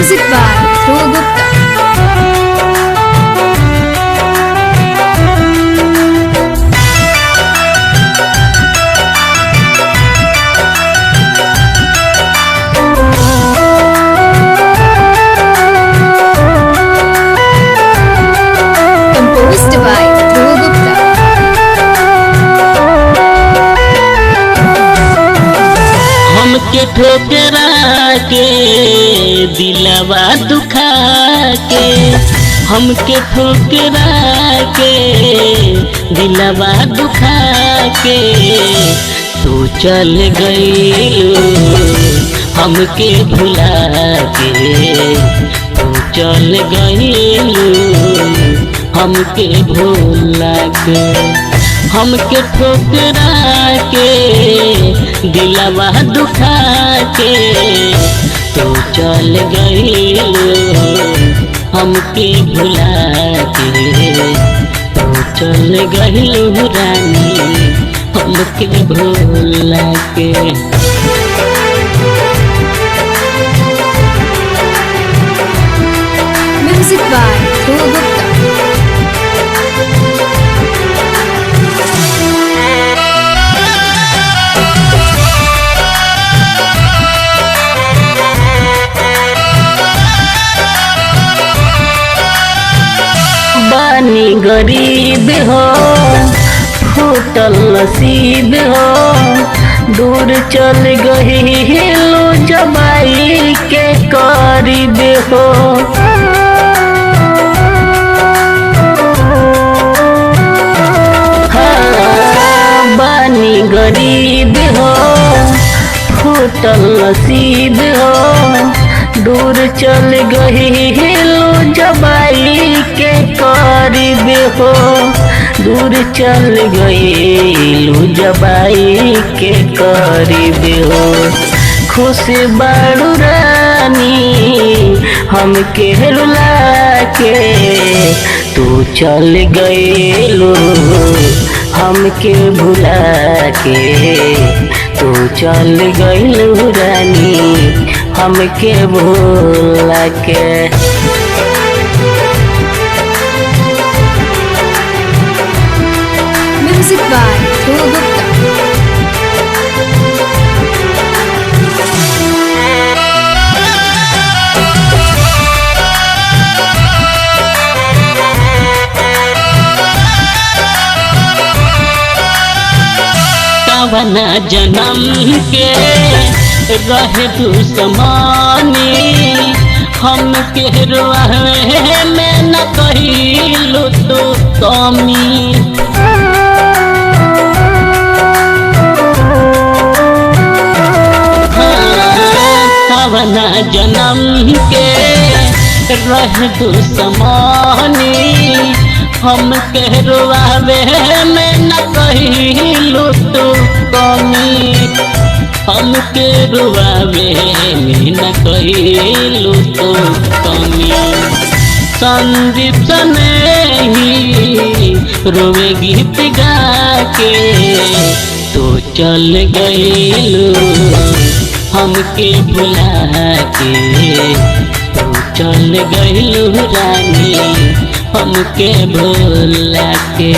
Music by Dhruv Gupta. Composed by Dhruv Gupta. हमके ठोकरा के दिलवा दुखा के, हमके ठोकरा के दिलवा दुखा के तू चल गईलू हमके भुला के, तू चल गईलू हमके भुला के। हमके ठोकरा के दिलवा दुखा के तो चल गईलू हमके भुला के, तो चल गईलू रानी हमके भुला के। Music by Dhruv Gupta. बानी गरीब हो फूटल नसीब हो, दूर चल गईलू जबाई के करीब हो। हाँ, बानी गरीब हो फूटल नसीब हो, दूर चल गईलू जबाई के करीब हो, दूर चल गईलू जबाई के करीब हो। खुश बाड़ू रानी हमके रुला के तू चल गईलू हमके भुला के, तू चल गईलू रानी हमके भुला के। Music by Dhruv Gupta. कवना जन्म के रहे दुश्मनी, हम के रोहे में न कहिलू तो कमी। कवना जन्म के रहे दुश्मनी, हम के रोवे में न कहिलू तो कमी, हम के रोवे में न कहिलू तो कमी। संदीप सने ही रोवे गीत गा के तो चल गईलू हमके भुला के, तो चल गईलू रानी हमके भुला के।